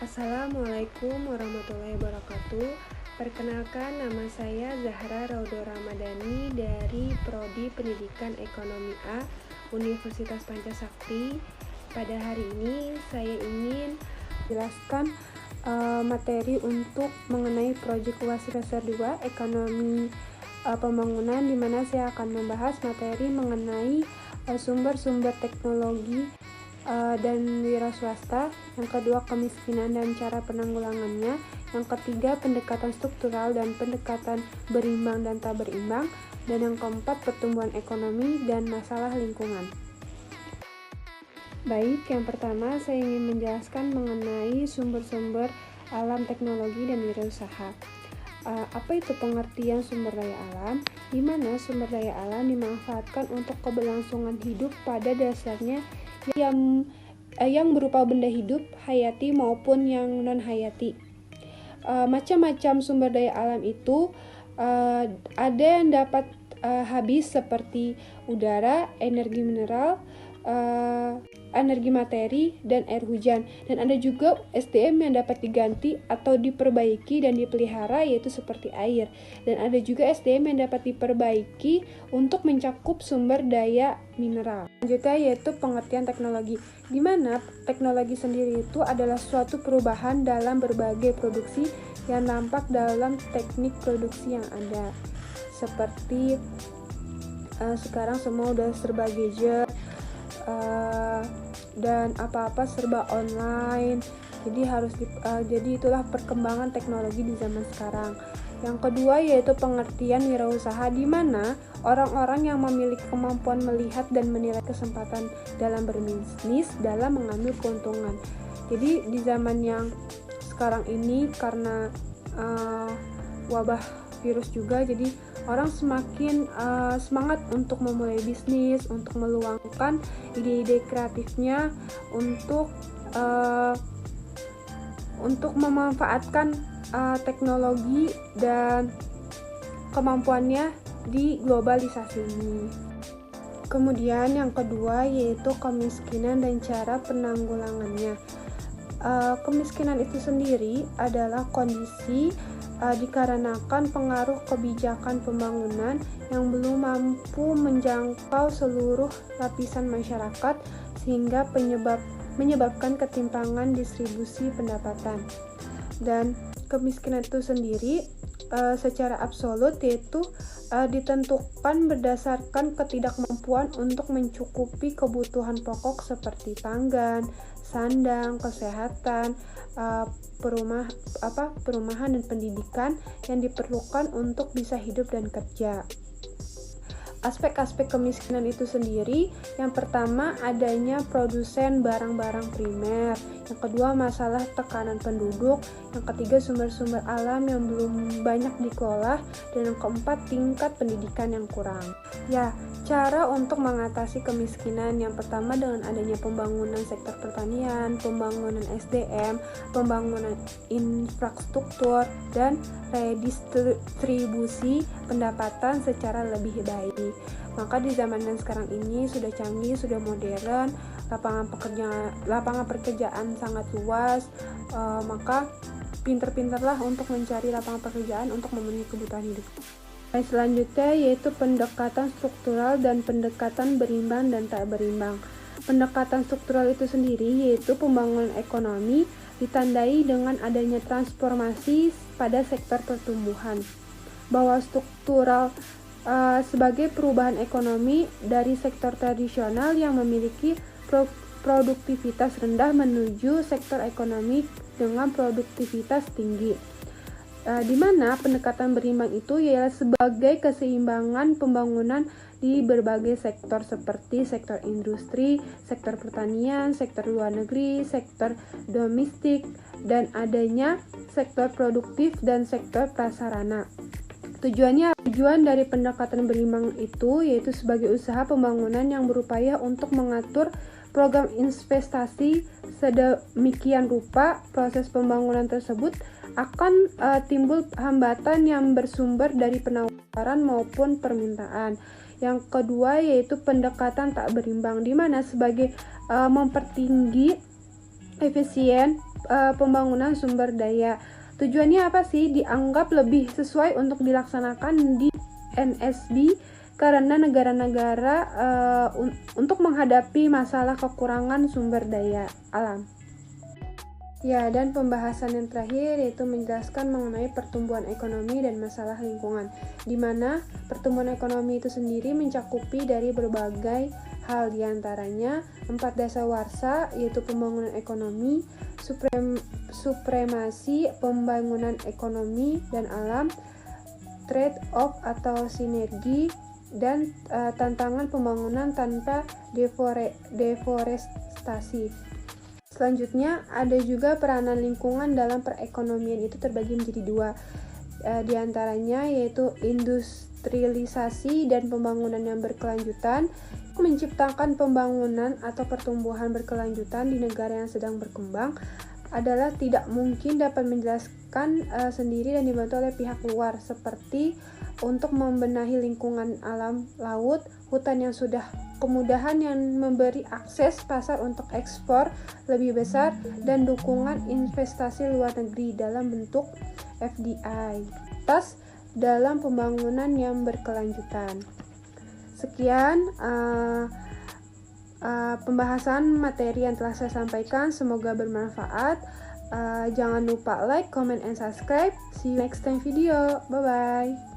Assalamualaikum warahmatullahi wabarakatuh. Perkenalkan, nama saya Zahra Raudo Ramadhani dari Prodi Pendidikan Ekonomi A, Universitas Pancasakti. Pada hari ini saya ingin menjelaskan materi untuk mengenai proyek UAS semester 2 Ekonomi Pembangunan, di mana saya akan membahas materi mengenai sumber-sumber teknologi dan wira swasta. Yang kedua, kemiskinan dan cara penanggulangannya. Yang ketiga, pendekatan struktural dan pendekatan berimbang dan tak berimbang. Dan yang keempat, pertumbuhan ekonomi dan masalah lingkungan. Baik, yang pertama saya ingin menjelaskan mengenai sumber-sumber alam, teknologi, dan wirausaha. Apa itu pengertian sumber daya alam? Di mana sumber daya alam dimanfaatkan untuk keberlangsungan hidup pada dasarnya yang berupa benda hidup, hayati maupun yang non-hayati. Macam-macam sumber daya alam itu ada yang dapat habis seperti udara, energi mineral, energi materi, dan air hujan. Dan ada juga SDM yang dapat diganti atau diperbaiki dan dipelihara, yaitu seperti air. Dan ada juga SDM yang dapat diperbaiki untuk mencakup sumber daya mineral. Selanjutnya yaitu pengertian teknologi, di mana teknologi sendiri itu adalah suatu perubahan dalam berbagai produksi yang nampak dalam teknik produksi yang ada. Seperti sekarang semua udah serba gadget, dan apa-apa serba online. Jadi itulah perkembangan teknologi di zaman sekarang. Yang kedua yaitu pengertian wirausaha, di mana orang-orang yang memiliki kemampuan melihat dan menilai kesempatan dalam berbisnis dalam mengambil keuntungan. Jadi di zaman yang sekarang ini karena wabah virus juga, jadi orang semakin semangat untuk memulai bisnis, untuk meluangkan ide-ide kreatifnya untuk memanfaatkan teknologi dan kemampuannya di globalisasi ini. Kemudian yang kedua yaitu kemiskinan dan cara penanggulangannya. Kemiskinan itu sendiri adalah kondisi dikarenakan pengaruh kebijakan pembangunan yang belum mampu menjangkau seluruh lapisan masyarakat, sehingga menyebabkan ketimpangan distribusi pendapatan. Dan kemiskinan itu sendiri secara absolut yaitu ditentukan berdasarkan ketidakmampuan untuk mencukupi kebutuhan pokok seperti pangan, sandang, kesehatan, perumahan dan pendidikan yang diperlukan untuk bisa hidup dan kerja. Aspek-aspek kemiskinan itu sendiri, yang pertama adanya produsen barang-barang primer, yang kedua masalah tekanan penduduk, yang ketiga sumber-sumber alam yang belum banyak dikelola, dan yang keempat tingkat pendidikan yang kurang. Ya, cara untuk mengatasi kemiskinan yang pertama dengan adanya pembangunan sektor pertanian, pembangunan SDM, pembangunan infrastruktur, dan redistribusi pendapatan secara lebih baik. Maka di zaman yang sekarang ini sudah canggih, sudah modern, lapangan pekerjaan sangat luas, maka pinter-pinterlah untuk mencari lapangan pekerjaan untuk memenuhi kebutuhan hidup. Selanjutnya yaitu pendekatan struktural dan pendekatan berimbang dan tak berimbang. Pendekatan struktural itu sendiri yaitu pembangunan ekonomi ditandai dengan adanya transformasi pada sektor pertumbuhan, bahwa struktural sebagai perubahan ekonomi dari sektor tradisional yang memiliki produktivitas rendah menuju sektor ekonomi dengan produktivitas tinggi. Di mana pendekatan berimbang itu ialah sebagai keseimbangan pembangunan di berbagai sektor seperti sektor industri, sektor pertanian, sektor luar negeri, sektor domestik, dan adanya sektor produktif dan sektor prasarana. Tujuan dari pendekatan berimbang itu yaitu sebagai usaha pembangunan yang berupaya untuk mengatur program investasi sedemikian rupa proses pembangunan tersebut akan timbul hambatan yang bersumber dari penawaran maupun permintaan. Yang kedua yaitu pendekatan tak berimbang, di mana sebagai mempertinggi efisien pembangunan sumber daya. Tujuannya apa sih? Dianggap lebih sesuai untuk dilaksanakan di NSB karena negara-negara untuk menghadapi masalah kekurangan sumber daya alam. Ya, dan pembahasan yang terakhir yaitu menjelaskan mengenai pertumbuhan ekonomi dan masalah lingkungan, di mana pertumbuhan ekonomi itu sendiri mencakupi dari berbagai hal, diantaranya 4 dasawarsa yaitu pembangunan ekonomi, supremasi pembangunan ekonomi dan alam, trade-off atau sinergi, dan tantangan pembangunan tanpa deforestasi. Selanjutnya, ada juga peranan lingkungan dalam perekonomian itu terbagi menjadi 2, di antaranya yaitu industrialisasi dan pembangunan yang berkelanjutan. Menciptakan pembangunan atau pertumbuhan berkelanjutan di negara yang sedang berkembang adalah tidak mungkin dapat menjelaskan sendiri dan dibantu oleh pihak luar, seperti untuk membenahi lingkungan alam laut, hutan yang sudah kemudahan yang memberi akses pasar untuk ekspor lebih besar, dan dukungan investasi luar negeri dalam bentuk FDI dalam pembangunan yang berkelanjutan. Sekian pembahasan materi yang telah saya sampaikan, semoga bermanfaat. Jangan lupa like, comment, and subscribe. See you next time video. Bye bye.